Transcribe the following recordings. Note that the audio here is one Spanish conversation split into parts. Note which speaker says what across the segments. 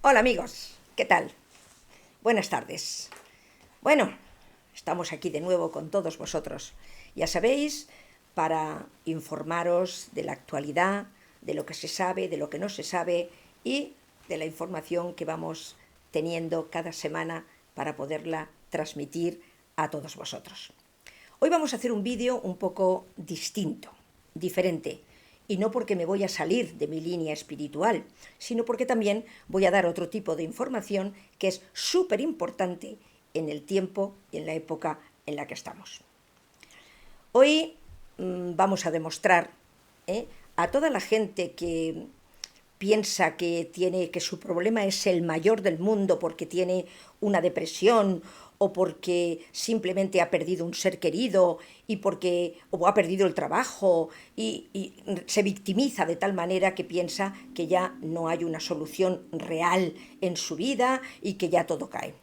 Speaker 1: Hola amigos, ¿qué tal? Buenas tardes. Bueno, estamos aquí de nuevo con todos vosotros. Ya sabéis, para informaros de la actualidad, de lo que se sabe, de lo que no se sabe y de la información que vamos teniendo cada semana para poderla transmitir a todos vosotros. Hoy vamos a hacer un vídeo un poco distinto, diferente, y no porque me voy a salir de mi línea espiritual, sino porque también voy a dar otro tipo de información que es súper importante en el tiempo y en la época en la que estamos. Hoy vamos a demostrar a toda la gente que piensa que su problema es el mayor del mundo porque tiene una depresión o porque simplemente ha perdido un ser querido o ha perdido el trabajo y se victimiza de tal manera que piensa que ya no hay una solución real en su vida y que ya todo cae.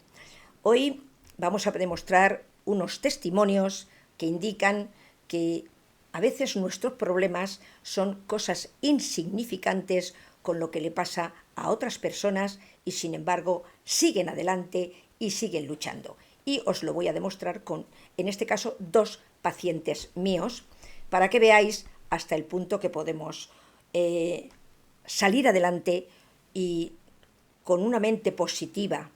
Speaker 1: Hoy vamos a demostrar unos testimonios que indican que a veces nuestros problemas son cosas insignificantes con lo que le pasa a otras personas y sin embargo siguen adelante y siguen luchando. Y os lo voy a demostrar con, en este caso, 2 pacientes míos para que veáis hasta el punto que podemos salir adelante y con una mente positiva,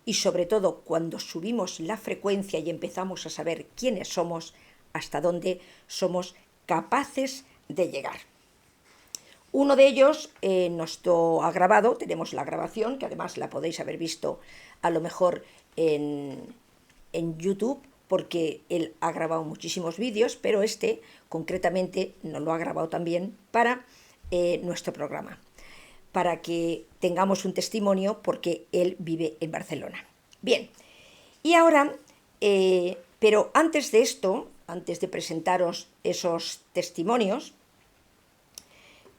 Speaker 1: y sobre todo cuando subimos la frecuencia y empezamos a saber quiénes somos, hasta dónde somos capaces de llegar. Uno de ellos nos lo ha grabado, tenemos la grabación, que además la podéis haber visto a lo mejor en YouTube, porque él ha grabado muchísimos vídeos, pero este concretamente nos lo ha grabado también para nuestro programa, para que tengamos un testimonio porque él vive en Barcelona. Bien, y ahora, pero antes de esto, antes de presentaros esos testimonios,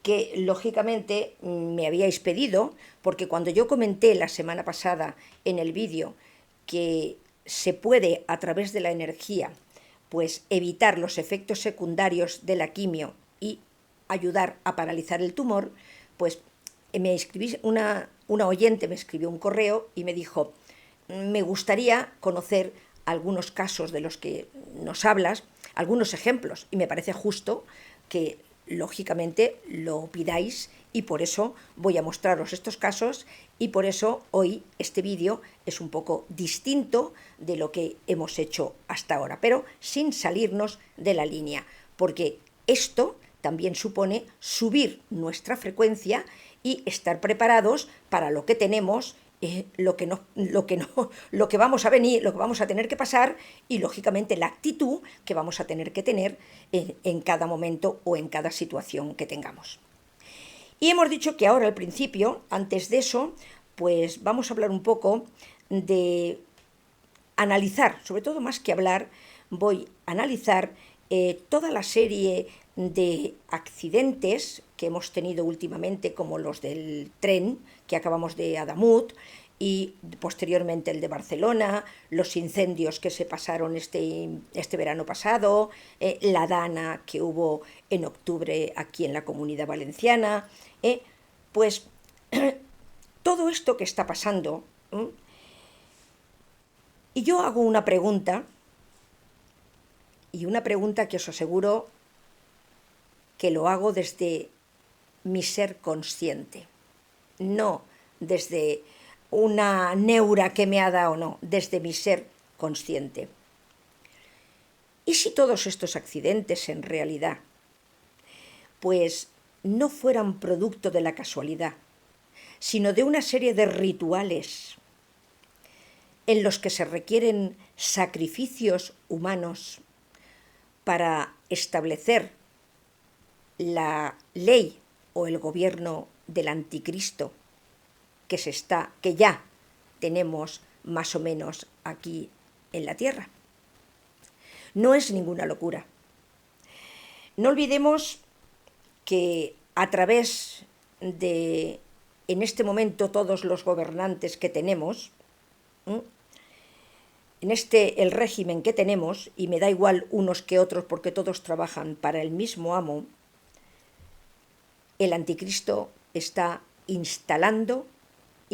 Speaker 1: que lógicamente me habíais pedido, porque cuando yo comenté la semana pasada en el vídeo que se puede a través de la energía pues evitar los efectos secundarios de la quimio y ayudar a paralizar el tumor, pues me escribí, una oyente me escribió un correo y me dijo: me gustaría conocer algunos casos de los que nos hablas, algunos ejemplos, y me parece justo que lógicamente lo pidáis, y por eso voy a mostraros estos casos, y por eso hoy este vídeo es un poco distinto de lo que hemos hecho hasta ahora, pero sin salirnos de la línea, porque esto también supone subir nuestra frecuencia y estar preparados para lo que tenemos, lo que vamos a venir, lo que vamos a tener que pasar, y lógicamente la actitud que vamos a tener que tener en cada momento o en cada situación que tengamos. Y hemos dicho que ahora al principio, antes de eso, pues vamos a hablar un poco de analizar, sobre todo más que hablar, voy a analizar toda la serie de accidentes que hemos tenido últimamente, como los del tren que acabamos de Adamut, y posteriormente el de Barcelona, los incendios que se pasaron este verano pasado, la dana que hubo en octubre aquí en la Comunidad Valenciana, pues todo esto que está pasando. Y yo hago una pregunta, y una pregunta que os aseguro que lo hago desde mi ser consciente, no desde una neura que me ha dado, no, desde mi ser consciente. ¿Y si todos estos accidentes en realidad pues no fueran producto de la casualidad, sino de una serie de rituales en los que se requieren sacrificios humanos para establecer la ley o el gobierno del anticristo que ya tenemos más o menos aquí en la tierra? No es ninguna locura. No olvidemos que a través de, en este momento, todos los gobernantes que tenemos, el régimen que tenemos, y me da igual unos que otros porque todos trabajan para el mismo amo, el anticristo está instalando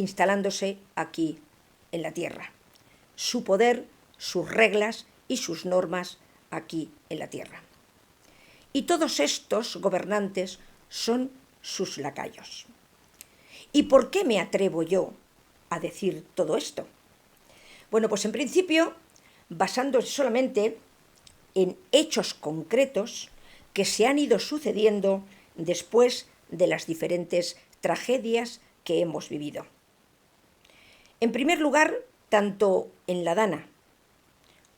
Speaker 1: instalándose aquí en la Tierra. Su poder, sus reglas y sus normas aquí en la Tierra. Y todos estos gobernantes son sus lacayos. ¿Y por qué me atrevo yo a decir todo esto? Bueno, pues en principio, basándose solamente en hechos concretos que se han ido sucediendo después de las diferentes tragedias que hemos vivido. En primer lugar, tanto en La Dana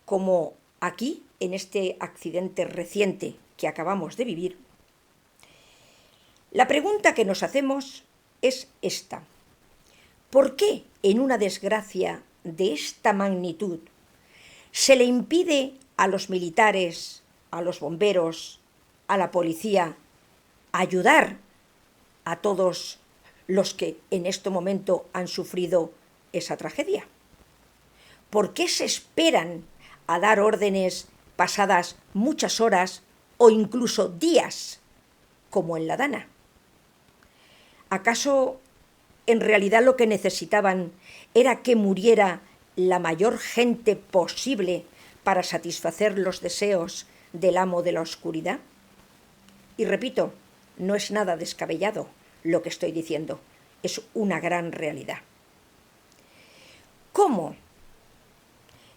Speaker 1: como aquí, en este accidente reciente que acabamos de vivir, la pregunta que nos hacemos es esta: ¿por qué en una desgracia de esta magnitud se le impide a los militares, a los bomberos, a la policía ayudar a todos los que en este momento han sufrido esa tragedia? ¿Por qué se esperan a dar órdenes pasadas muchas horas o incluso días, como en La Dana? ¿Acaso en realidad lo que necesitaban era que muriera la mayor gente posible para satisfacer los deseos del amo de la oscuridad? Y repito, no es nada descabellado lo que estoy diciendo, es una gran realidad. ¿Cómo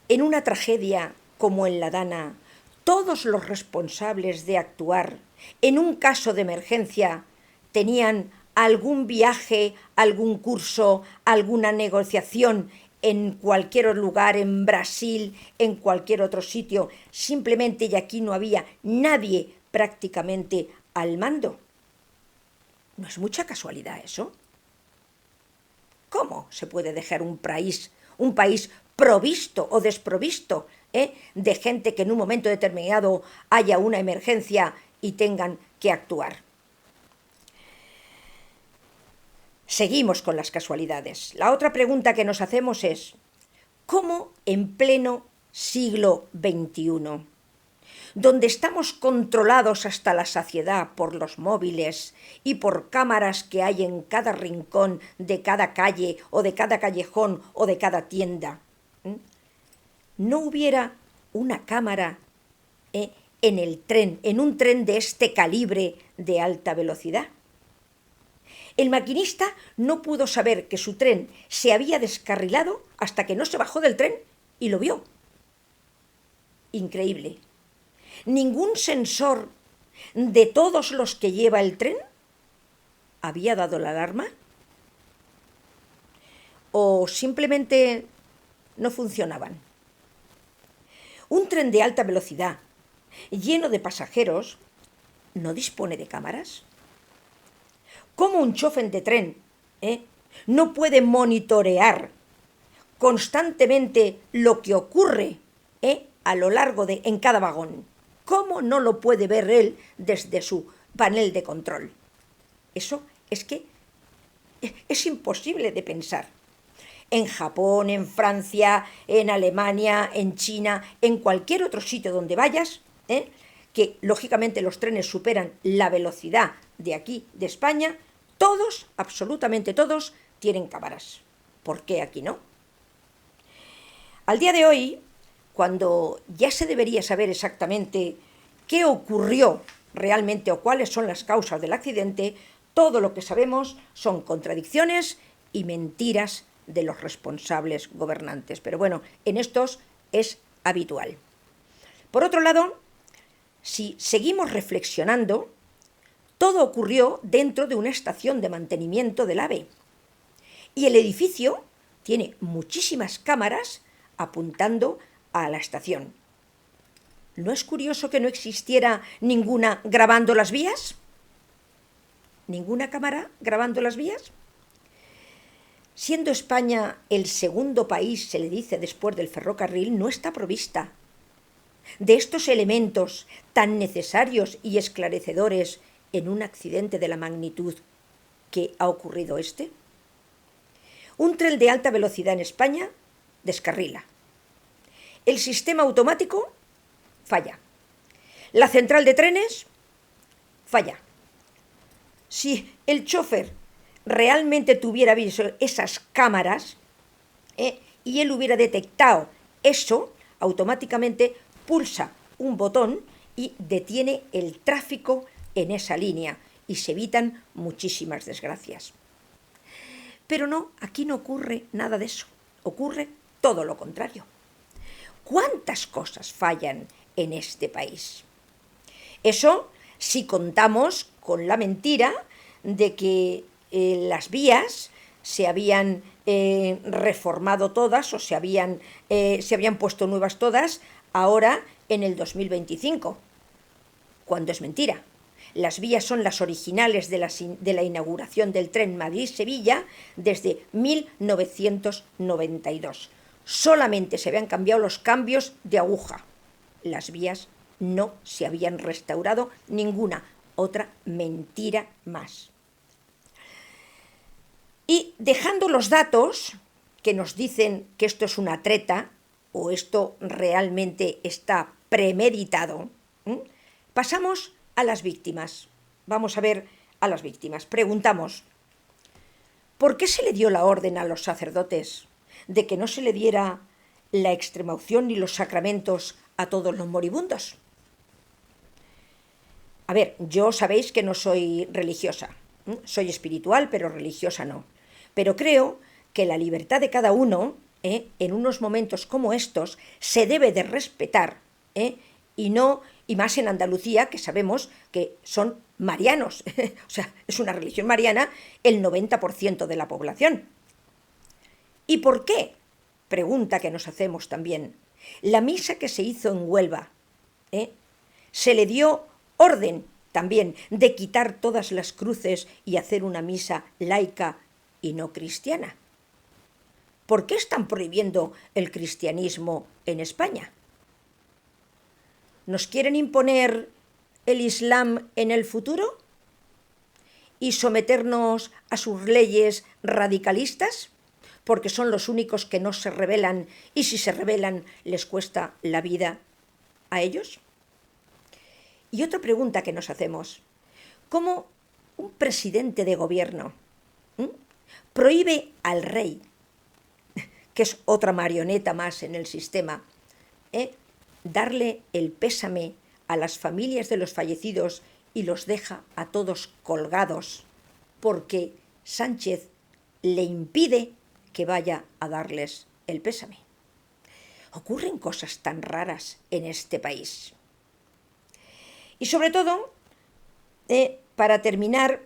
Speaker 1: en una tragedia como en La Dana todos los responsables de actuar en un caso de emergencia tenían algún viaje, algún curso, alguna negociación en cualquier lugar, en Brasil, en cualquier otro sitio, simplemente y aquí no había nadie prácticamente al mando? ¿No es mucha casualidad eso? ¿Cómo se puede dejar un país provisto o desprovisto de gente que en un momento determinado haya una emergencia y tengan que actuar? Seguimos con las casualidades. La otra pregunta que nos hacemos es: ¿cómo en pleno siglo XXI, donde estamos controlados hasta la saciedad por los móviles y por cámaras que hay en cada rincón de cada calle o de cada callejón o de cada tienda, no hubiera una cámara en el tren, en un tren de este calibre de alta velocidad? El maquinista no pudo saber que su tren se había descarrilado hasta que no se bajó del tren y lo vio. Increíble. Ningún sensor de todos los que lleva el tren había dado la alarma. ¿O simplemente no funcionaban? Un tren de alta velocidad, lleno de pasajeros, ¿no dispone de cámaras? ¿Cómo un chofer de tren no puede monitorear constantemente lo que ocurre a lo largo en cada vagón? ¿Cómo no lo puede ver él desde su panel de control? Eso es que es imposible de pensar. En Japón, en Francia, en Alemania, en China, en cualquier otro sitio donde vayas, que lógicamente los trenes superan la velocidad de aquí, de España, todos, absolutamente todos, tienen cámaras. ¿Por qué aquí no? Al día de hoy, cuando ya se debería saber exactamente qué ocurrió realmente o cuáles son las causas del accidente, todo lo que sabemos son contradicciones y mentiras de los responsables gobernantes. Pero bueno, en estos es habitual. Por otro lado, si seguimos reflexionando, todo ocurrió dentro de una estación de mantenimiento del AVE. Y el edificio tiene muchísimas cámaras apuntando a la estación. ¿No es curioso que no existiera ninguna grabando las vías? ¿Ninguna cámara grabando las vías? Siendo España el segundo país, se le dice, después del ferrocarril, no está provista de estos elementos tan necesarios y esclarecedores en un accidente de la magnitud que ha ocurrido este. Un tren de alta velocidad en España descarrila. El sistema automático falla. La central de trenes falla. Si el chofer realmente tuviera esas cámaras, y él hubiera detectado eso, automáticamente pulsa un botón y detiene el tráfico en esa línea y se evitan muchísimas desgracias. Pero no, aquí no ocurre nada de eso, ocurre todo lo contrario. ¿Cuántas cosas fallan en este país? Eso si contamos con la mentira de que las vías se habían reformado todas o se habían puesto nuevas todas ahora en el 2025, cuando es mentira. Las vías son las originales de la inauguración del tren Madrid-Sevilla desde 1992. Solamente se habían cambiado los cambios de aguja. Las vías no se habían restaurado ninguna. Otra mentira más. Y dejando los datos que nos dicen que esto es una treta o esto realmente está premeditado, pasamos a las víctimas. Vamos a ver a las víctimas. Preguntamos, ¿por qué se le dio la orden a los sacerdotes de que no se le diera la extremaunción ni los sacramentos a todos los moribundos? A ver, yo sabéis que no soy religiosa, soy espiritual, pero religiosa no. Pero creo que la libertad de cada uno, en unos momentos como estos, se debe de respetar, y más en Andalucía, que sabemos que son marianos, o sea, es una religión mariana el 90% de la población. ¿Y por qué? Pregunta que nos hacemos también. La misa que se hizo en Huelva, se le dio orden también de quitar todas las cruces y hacer una misa laica y no cristiana. ¿Por qué están prohibiendo el cristianismo en España? ¿Nos quieren imponer el Islam en el futuro y someternos a sus leyes radicalistas? Porque son los únicos que no se rebelan y si se rebelan les cuesta la vida a ellos. Y otra pregunta que nos hacemos, ¿cómo un presidente de gobierno prohíbe al rey, que es otra marioneta más en el sistema, darle el pésame a las familias de los fallecidos y los deja a todos colgados porque Sánchez le impide que vaya a darles el pésame? Ocurren cosas tan raras en este país. Y sobre todo, para terminar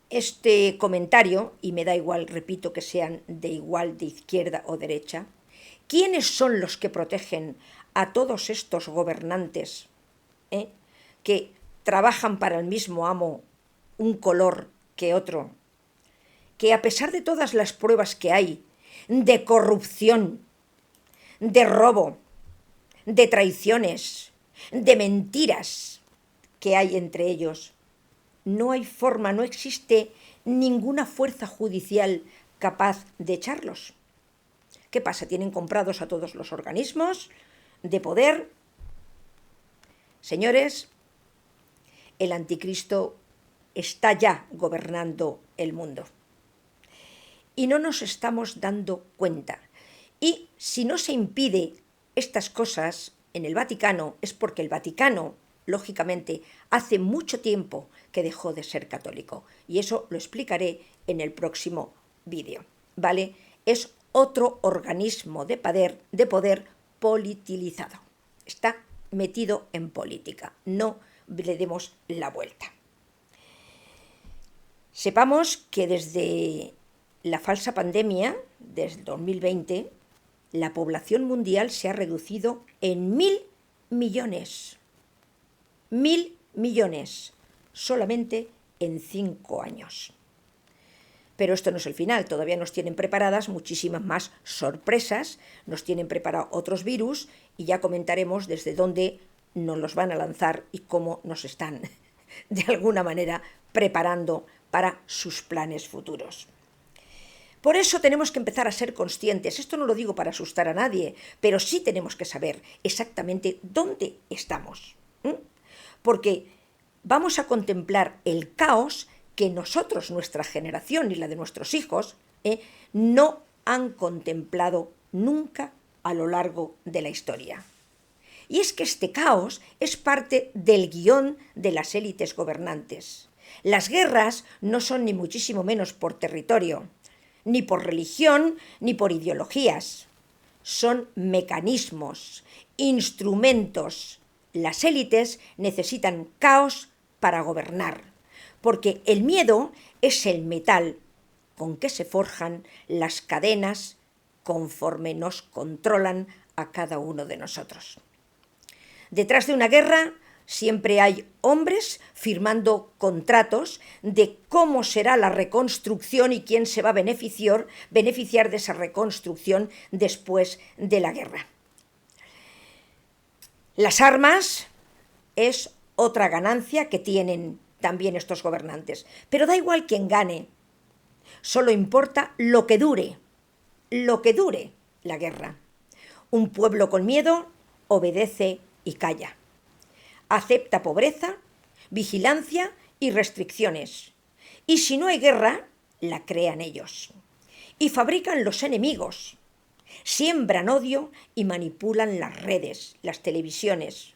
Speaker 1: este comentario, y me da igual, repito, que sean de izquierda o derecha, ¿quiénes son los que protegen a todos estos gobernantes que trabajan para el mismo amo, un color que otro, que a pesar de todas las pruebas que hay de corrupción, de robo, de traiciones, de mentiras que hay entre ellos, no hay forma, no existe ninguna fuerza judicial capaz de echarlos? ¿Qué pasa? ¿Tienen comprados a todos los organismos de poder? Señores, el anticristo está ya gobernando el mundo y no nos estamos dando cuenta. Y si no se impide estas cosas en el Vaticano es porque el Vaticano, lógicamente, hace mucho tiempo que dejó de ser católico. Y eso lo explicaré en el próximo vídeo, ¿vale? Es otro organismo de poder politilizado. Está metido en política. No le demos la vuelta. Sepamos que desde la falsa pandemia, desde el 2020, la población mundial se ha reducido en 1.000 millones. 1.000 millones, solamente en 5 años. Pero esto no es el final, todavía nos tienen preparadas muchísimas más sorpresas, nos tienen preparados otros virus y ya comentaremos desde dónde nos los van a lanzar y cómo nos están, de alguna manera, preparando para sus planes futuros. Por eso tenemos que empezar a ser conscientes. Esto no lo digo para asustar a nadie, pero sí tenemos que saber exactamente dónde estamos. Porque vamos a contemplar el caos que nosotros, nuestra generación y la de nuestros hijos, no han contemplado nunca a lo largo de la historia. Y es que este caos es parte del guión de las élites gobernantes. Las guerras no son ni muchísimo menos por territorio, ni por religión, ni por ideologías. Son mecanismos, instrumentos. Las élites necesitan caos para gobernar, porque el miedo es el metal con que se forjan las cadenas conforme nos controlan a cada uno de nosotros. Detrás de una guerra siempre hay hombres firmando contratos de cómo será la reconstrucción y quién se va a beneficiar de esa reconstrucción después de la guerra. Las armas es otra ganancia que tienen también estos gobernantes, pero da igual quién gane, solo importa lo que dure la guerra. Un pueblo con miedo obedece y calla. Acepta pobreza, vigilancia y restricciones. Y si no hay guerra, la crean ellos. Y fabrican los enemigos. Siembran odio y manipulan las redes, las televisiones.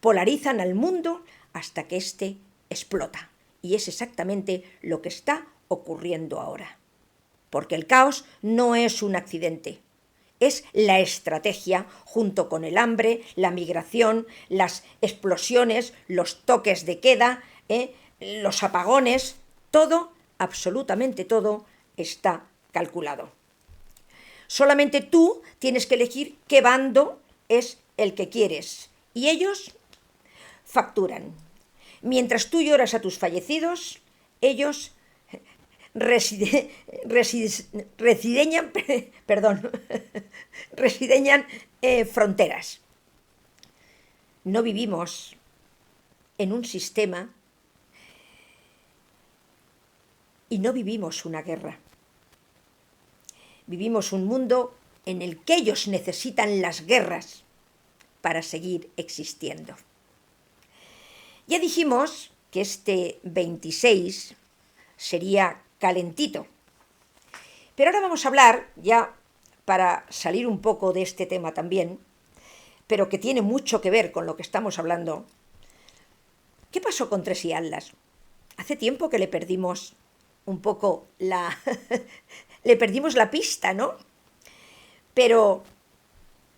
Speaker 1: Polarizan al mundo hasta que éste explota. Y es exactamente lo que está ocurriendo ahora. Porque el caos no es un accidente. Es la estrategia, junto con el hambre, la migración, las explosiones, los toques de queda, los apagones, todo, absolutamente todo, está calculado. Solamente tú tienes que elegir qué bando es el que quieres. Y ellos facturan. Mientras tú lloras a tus fallecidos, ellos resideñan fronteras. No vivimos en un sistema y no vivimos una guerra. Vivimos un mundo en el que ellos necesitan las guerras para seguir existiendo. Ya dijimos que este 26 sería calentito. Pero ahora vamos a hablar, ya para salir un poco de este tema también, pero que tiene mucho que ver con lo que estamos hablando. ¿Qué pasó con Tres y Atlas? Hace tiempo que le perdimos un poco le perdimos la pista, ¿no? Pero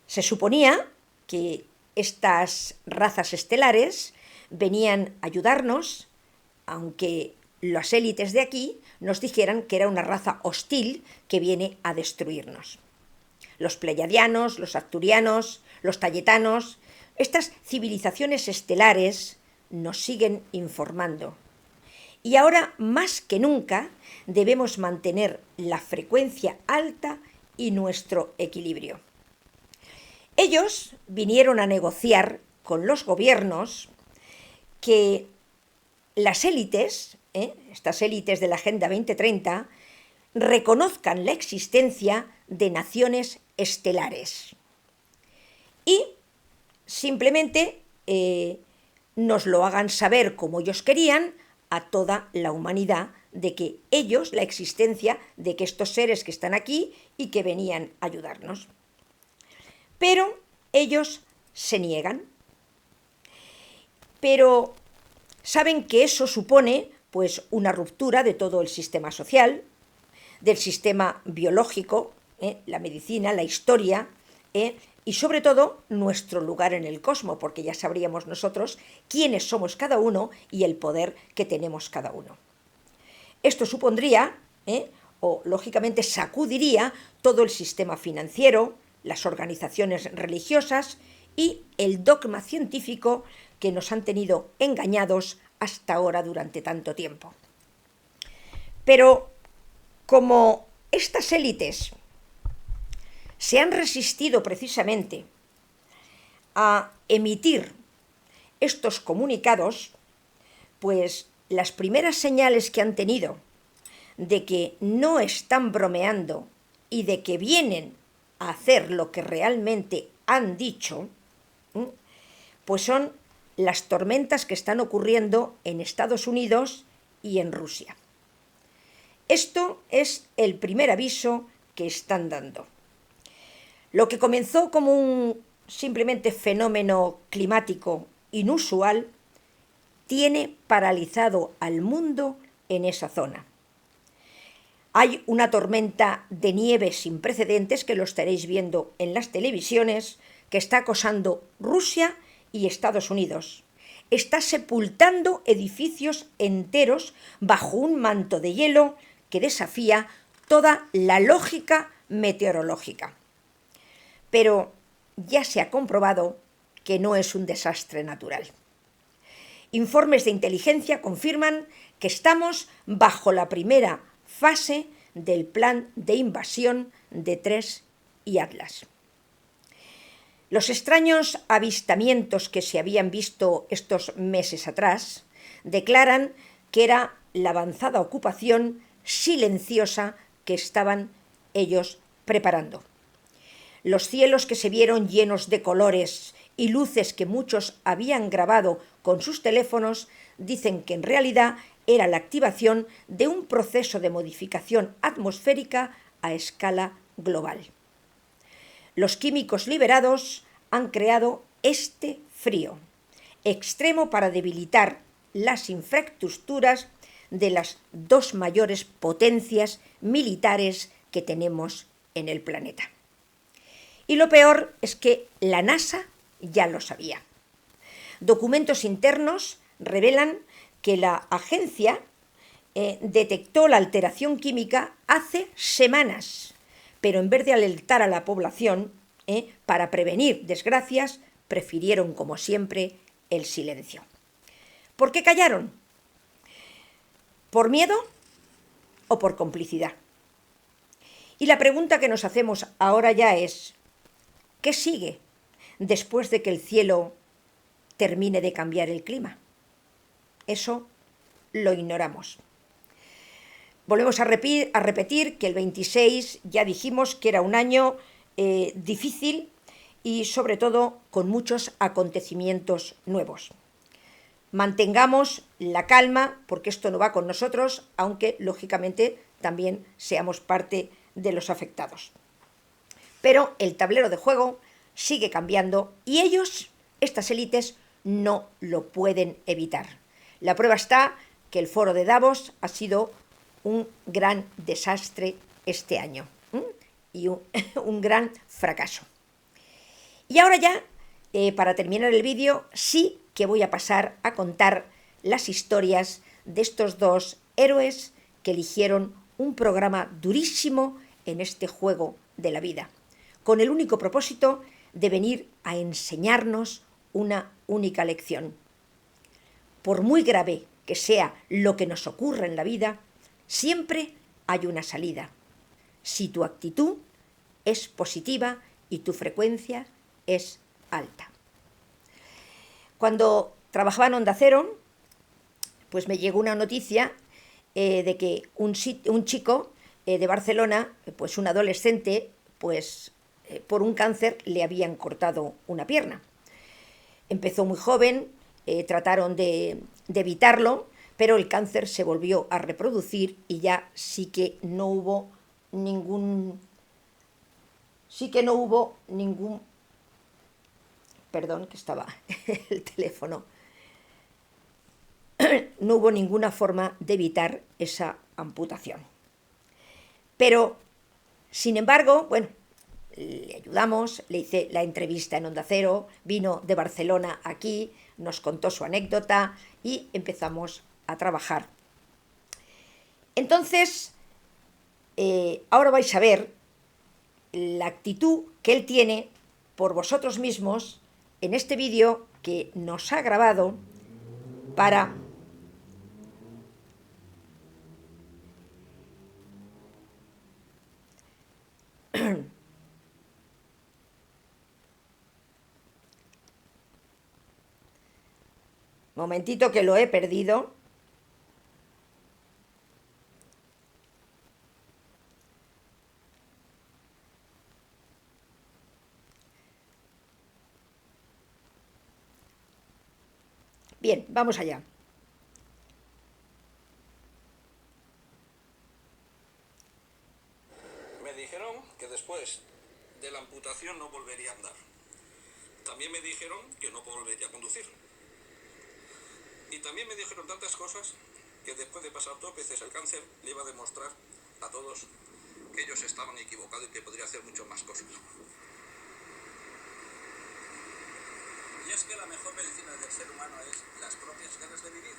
Speaker 1: se suponía que estas razas estelares venían a ayudarnos, aunque las élites de aquí nos dijeran que era una raza hostil que viene a destruirnos. Los pleiadianos, los arcturianos, los tayetanos, estas civilizaciones estelares nos siguen informando. Y ahora, más que nunca, debemos mantener la frecuencia alta y nuestro equilibrio. Ellos vinieron a negociar con los gobiernos que las élites, estas élites de la Agenda 2030, reconozcan la existencia de naciones estelares y simplemente nos lo hagan saber como ellos querían a toda la humanidad de que ellos, la existencia de que estos seres que están aquí y que venían a ayudarnos. Pero ellos se niegan. Pero saben que eso supone pues una ruptura de todo el sistema social, del sistema biológico, la medicina, la historia, y sobre todo nuestro lugar en el cosmos, porque ya sabríamos nosotros quiénes somos cada uno y el poder que tenemos cada uno. Esto supondría, o lógicamente sacudiría todo el sistema financiero, las organizaciones religiosas y el dogma científico que nos han tenido engañados hasta ahora durante tanto tiempo. Pero como estas élites se han resistido precisamente a emitir estos comunicados, pues las primeras señales que han tenido de que no están bromeando y de que vienen a hacer lo que realmente han dicho, pues son las tormentas que están ocurriendo en Estados Unidos y en Rusia. Esto es el primer aviso que están dando. Lo que comenzó como un simplemente fenómeno climático inusual tiene paralizado al mundo en esa zona. Hay una tormenta de nieve sin precedentes, que lo estaréis viendo en las televisiones, que está acosando Rusia y Estados Unidos. Está sepultando edificios enteros bajo un manto de hielo que desafía toda la lógica meteorológica. Pero ya se ha comprobado que no es un desastre natural. Informes de inteligencia confirman que estamos bajo la primera fase del plan de invasión de TRES y Atlas. Los extraños avistamientos que se habían visto estos meses atrás declaran que era la avanzada ocupación silenciosa que estaban ellos preparando. Los cielos que se vieron llenos de colores y luces que muchos habían grabado con sus teléfonos dicen que en realidad era la activación de un proceso de modificación atmosférica a escala global. Los químicos liberados han creado este frío extremo para debilitar las infraestructuras de las dos mayores potencias militares que tenemos en el planeta. Y lo peor es que la NASA ya lo sabía. Documentos internos revelan que la agencia detectó la alteración química hace semanas, pero en vez de alertar a la población para prevenir desgracias, prefirieron, como siempre, el silencio. ¿Por qué callaron? ¿Por miedo o por complicidad? Y la pregunta que nos hacemos ahora ya es: ¿qué sigue después de que el cielo termine de cambiar el clima? Eso lo ignoramos. Volvemos a repetir que el 26 ya dijimos que era un año difícil y sobre todo con muchos acontecimientos nuevos. Mantengamos la calma, porque esto no va con nosotros, aunque lógicamente también seamos parte de los afectados. Pero el tablero de juego sigue cambiando y ellos, estas élites, no lo pueden evitar. La prueba está que el foro de Davos ha sido un gran desastre este año y un gran fracaso. Y ahora ya, para terminar el vídeo, sí que voy a pasar a contar las historias de estos dos héroes que eligieron un programa durísimo en este juego de la vida, con el único propósito de venir a enseñarnos una única lección. Por muy grave que sea lo que nos ocurra en la vida, siempre hay una salida, si tu actitud es positiva y tu frecuencia es alta. Cuando trabajaba en Onda Cero, pues me llegó una noticia de que un chico de Barcelona, pues un adolescente, pues por un cáncer le habían cortado una pierna. Empezó muy joven, trataron de evitarlo, pero el cáncer se volvió a reproducir y ya sí que no hubo ningún, perdón, que estaba el teléfono, no hubo ninguna forma de evitar esa amputación. Pero, sin embargo, bueno, le ayudamos, le hice la entrevista en Onda Cero, vino de Barcelona aquí, nos contó su anécdota y empezamos a trabajar. Entonces, ahora vais a ver la actitud que él tiene por vosotros mismos en este vídeo que nos ha grabado para momentito que lo he perdido. Bien, vamos allá.
Speaker 2: dijeron que después de la amputación no volvería a andar. También me dijeron que no volvería a conducir. Y también me dijeron tantas cosas que después de pasar 2 veces el cáncer le iba a demostrar a todos que ellos estaban equivocados y que podría hacer muchas más cosas. Y es que la mejor medicina del ser humano es las propias ganas de vivir.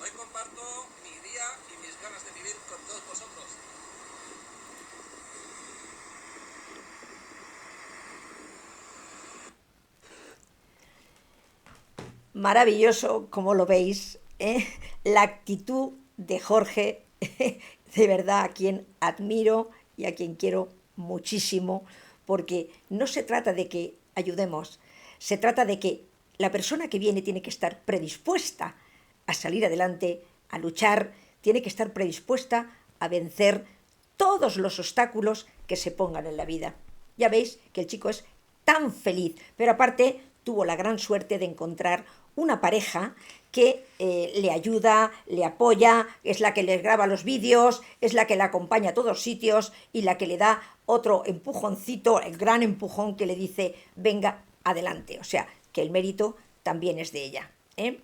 Speaker 2: Hoy comparto mi día y mis ganas de vivir con todos vosotros.
Speaker 1: Maravilloso, como lo veis, ¿eh? La actitud de Jorge, de verdad, a quien admiro y a quien quiero muchísimo, porque no se trata de que ayudemos, se trata de que la persona que viene tiene que estar predispuesta a salir adelante, a luchar, tiene que estar predispuesta a vencer todos los obstáculos que se pongan en la vida. Ya veis que el chico es tan feliz, pero aparte tuvo la gran suerte de encontrar una pareja que le ayuda, le apoya, es la que le graba los vídeos, es la que le acompaña a todos sitios y la que le da otro empujoncito, el gran empujón que le dice, venga, adelante. O sea, que el mérito también es de ella, ¿eh?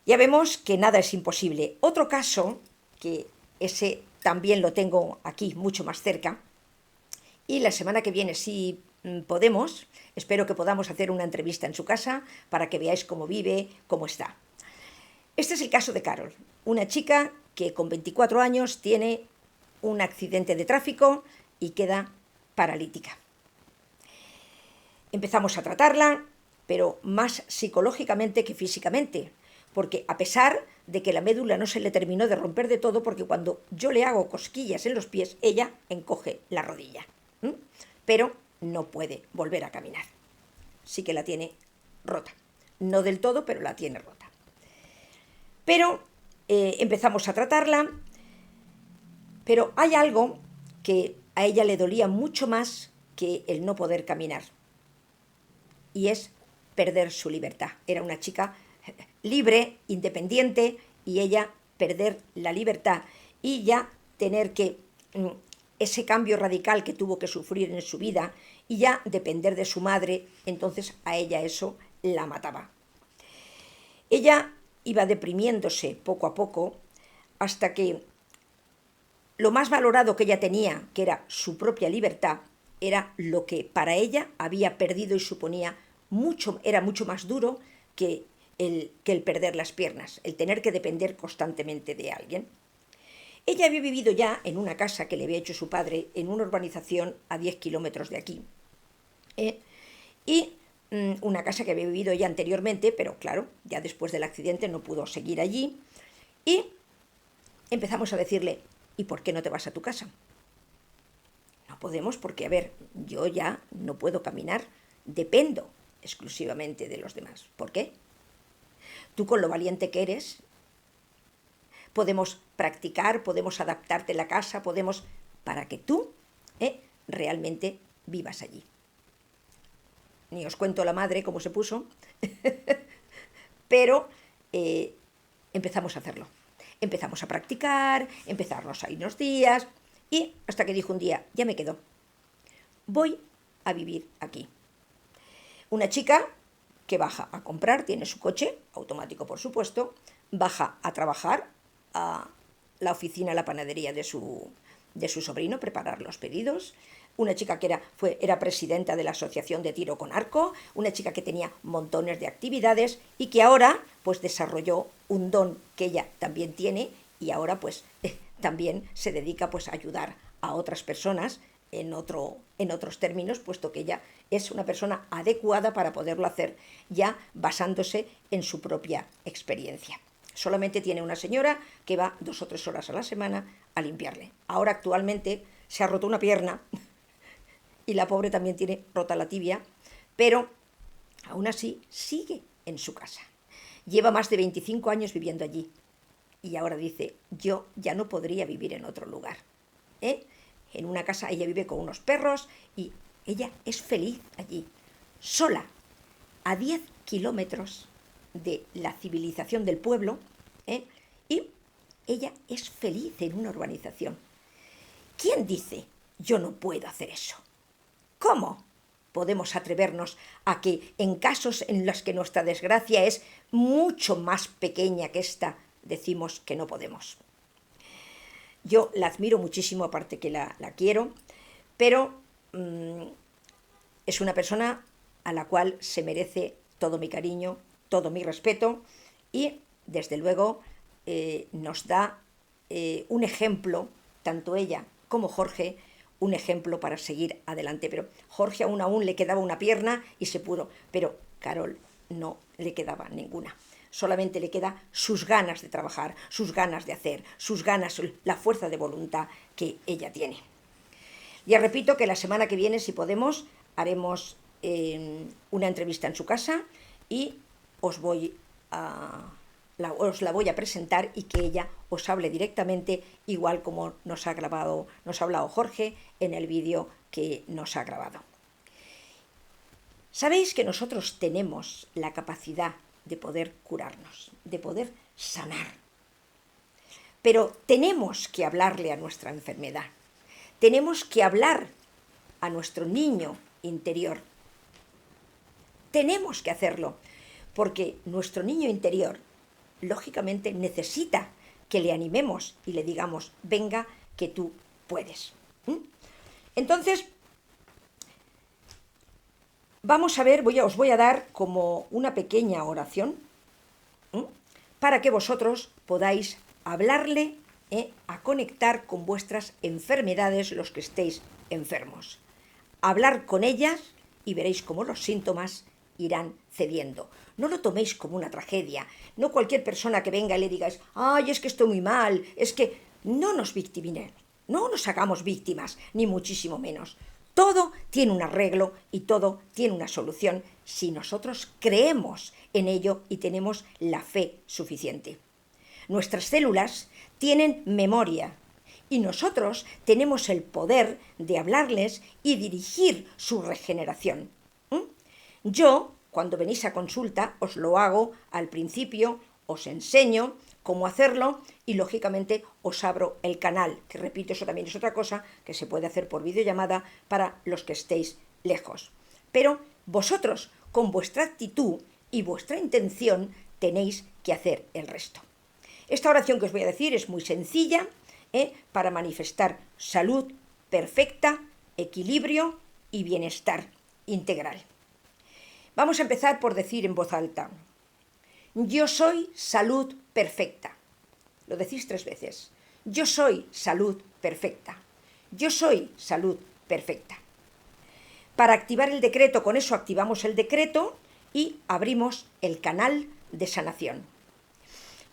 Speaker 1: Ya vemos que nada es imposible. Otro caso, que ese también lo tengo aquí mucho más cerca, y la semana que viene, si podemos, espero que podamos hacer una entrevista en su casa para que veáis cómo vive, cómo está. Este es el caso de Carol, una chica que con 24 años tiene un accidente de tráfico y queda paralítica. Empezamos a tratarla, pero más psicológicamente que físicamente, porque a pesar de que la médula no se le terminó de romper de todo, porque cuando yo le hago cosquillas en los pies, ella encoge la rodilla, pero no puede volver a caminar. Sí que la tiene rota, no del todo, pero la tiene rota. Pero empezamos a tratarla, pero hay algo que a ella le dolía mucho más que el no poder caminar, y es perder su libertad. Era una chica libre, independiente, y ella perder la libertad y ya tener que ese cambio radical que tuvo que sufrir en su vida y ya depender de su madre, entonces a ella eso la mataba. Ella iba deprimiéndose poco a poco hasta que lo más valorado que ella tenía, que era su propia libertad, era lo que para ella había perdido y suponía mucho, era mucho más duro que el perder las piernas, el tener que depender constantemente de alguien. Ella había vivido ya en una casa que le había hecho su padre en una urbanización a 10 kilómetros de aquí. Y una casa que había vivido ya anteriormente, pero claro, ya después del accidente no pudo seguir allí. Y empezamos a decirle, ¿y por qué no te vas a tu casa? No podemos porque, a ver, yo ya no puedo caminar, dependo exclusivamente de los demás. ¿Por qué? Tú, con lo valiente que eres, podemos practicar, podemos adaptarte a la casa, podemos, para que tú realmente vivas allí. Ni os cuento la madre cómo se puso, pero empezamos a hacerlo. Empezamos a practicar, empezamos a ir unos días, y hasta que dijo un día, ya me quedo, voy a vivir aquí. Una chica que baja a comprar, tiene su coche, automático por supuesto, baja a trabajar a la oficina, a la panadería de su sobrino, preparar los pedidos. Una chica que era presidenta de la asociación de tiro con arco, una chica que tenía montones de actividades y que ahora pues desarrolló un don que ella también tiene, y ahora pues también se dedica pues a ayudar a otras personas en otros términos, puesto que ella es una persona adecuada para poderlo hacer, ya basándose en su propia experiencia. Solamente tiene una señora que va 2 o 3 horas a la semana a limpiarle. Ahora actualmente se ha roto una pierna y la pobre también tiene rota la tibia, pero aún así sigue en su casa. Lleva más de 25 años viviendo allí y ahora dice, yo ya no podría vivir en otro lugar. En una casa ella vive con unos perros y ella es feliz allí, sola, a 10 kilómetros de la civilización del pueblo, y ella es feliz en una urbanización. ¿Quién dice, yo no puedo hacer eso? ¿Cómo podemos atrevernos a que en casos en los que nuestra desgracia es mucho más pequeña que esta, decimos que no podemos? Yo la admiro muchísimo, aparte que la quiero, pero es una persona a la cual se merece todo mi cariño, todo mi respeto y, desde luego, nos da un ejemplo, tanto ella como Jorge, un ejemplo para seguir adelante. Pero Jorge aún le quedaba una pierna y se pudo, pero Carol no le quedaba ninguna. Solamente le queda sus ganas de trabajar, sus ganas de hacer, sus ganas, la fuerza de voluntad que ella tiene. Ya repito que la semana que viene, si podemos, haremos una entrevista en su casa y os la voy a presentar y que ella os hable directamente, igual como nos ha hablado Jorge en el vídeo que nos ha grabado. Sabéis que nosotros tenemos la capacidad de poder curarnos, de poder sanar. Pero tenemos que hablarle a nuestra enfermedad. Tenemos que hablar a nuestro niño interior. Tenemos que hacerlo, porque nuestro niño interior, lógicamente, necesita que le animemos y le digamos, venga, que tú puedes. Entonces, vamos a ver, os voy a dar como una pequeña oración para que vosotros podáis hablarle, a conectar con vuestras enfermedades, los que estéis enfermos. Hablar con ellas y veréis cómo los síntomas irán cediendo. No lo toméis como una tragedia. No cualquier persona que venga y le digáis, ay, es que estoy muy mal, es que no nos victiminen, no nos hagamos víctimas, ni muchísimo menos. Todo tiene un arreglo y todo tiene una solución si nosotros creemos en ello y tenemos la fe suficiente. Nuestras células tienen memoria y nosotros tenemos el poder de hablarles y dirigir su regeneración. Yo, cuando venís a consulta, os lo hago al principio, os enseño cómo hacerlo y, lógicamente, os abro el canal, que repito, eso también es otra cosa que se puede hacer por videollamada para los que estéis lejos. Pero vosotros, con vuestra actitud y vuestra intención, tenéis que hacer el resto. Esta oración que os voy a decir es muy sencilla, para manifestar salud perfecta, equilibrio y bienestar integral. Vamos a empezar por decir en voz alta, yo soy salud perfecta. Lo decís 3 veces. Yo soy salud perfecta. Yo soy salud perfecta. Para activar el decreto, con eso activamos el decreto y abrimos el canal de sanación.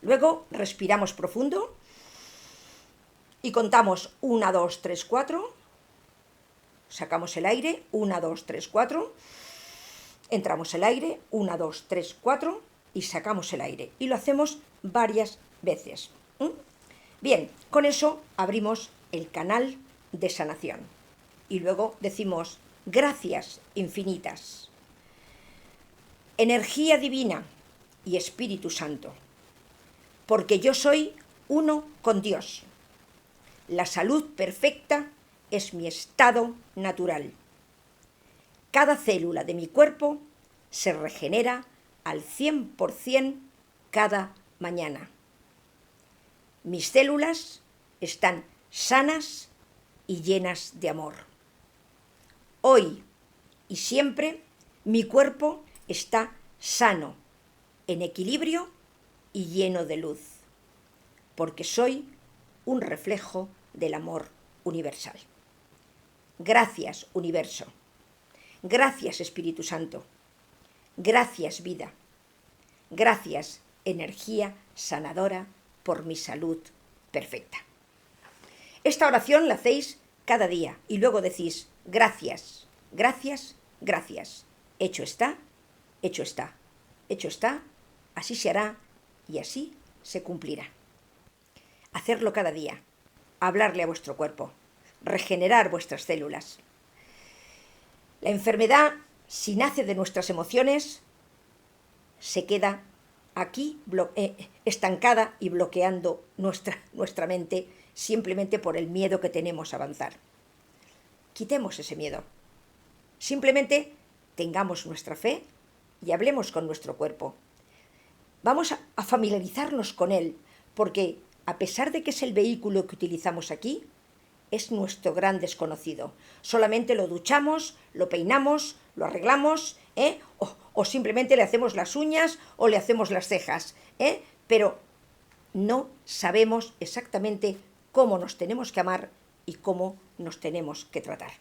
Speaker 1: Luego respiramos profundo y contamos 1, 2, 3, 4. Sacamos el aire, 1, 2, 3, 4. Entramos el aire, 1, 2, 3, 4 y sacamos el aire. Y lo hacemos varias veces. Bien, con eso abrimos el canal de sanación. Y luego decimos, gracias infinitas. Energía divina y Espíritu Santo. Porque yo soy uno con Dios. La salud perfecta es mi estado natural. Cada célula de mi cuerpo se regenera al 100% cada mañana. Mis células están sanas y llenas de amor. Hoy y siempre mi cuerpo está sano, en equilibrio y lleno de luz, porque soy un reflejo del amor universal. Gracias, universo. Gracias, Espíritu Santo. Gracias, vida. Gracias, energía sanadora, por mi salud perfecta. Esta oración la hacéis cada día y luego decís gracias, gracias, gracias. Hecho está, hecho está, hecho está, así se hará y así se cumplirá. Hacerlo cada día, hablarle a vuestro cuerpo, regenerar vuestras células. La enfermedad, si nace de nuestras emociones, se queda aquí estancada y bloqueando nuestra mente simplemente por el miedo que tenemos a avanzar. Quitemos ese miedo. Simplemente tengamos nuestra fe y hablemos con nuestro cuerpo. Vamos a familiarizarnos con él, porque a pesar de que es el vehículo que utilizamos aquí, es nuestro gran desconocido. Solamente lo duchamos, lo peinamos, lo arreglamos, o simplemente le hacemos las uñas o le hacemos las cejas, pero no sabemos exactamente cómo nos tenemos que amar y cómo nos tenemos que tratar.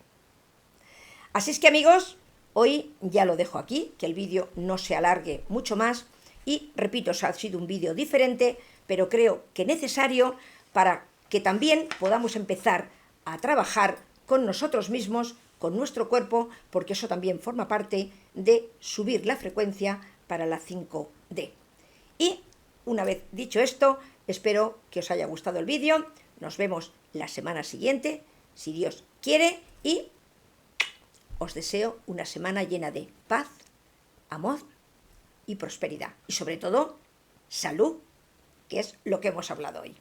Speaker 1: Así es que, amigos, hoy ya lo dejo aquí, que el vídeo no se alargue mucho más y, repito, ha sido un vídeo diferente, pero creo que necesario para que también podamos empezar a trabajar con nosotros mismos, con nuestro cuerpo, porque eso también forma parte de subir la frecuencia para la 5D. Y una vez dicho esto, espero que os haya gustado el vídeo. Nos vemos la semana siguiente, si Dios quiere, y os deseo una semana llena de paz, amor y prosperidad. Y sobre todo, salud, que es lo que hemos hablado hoy.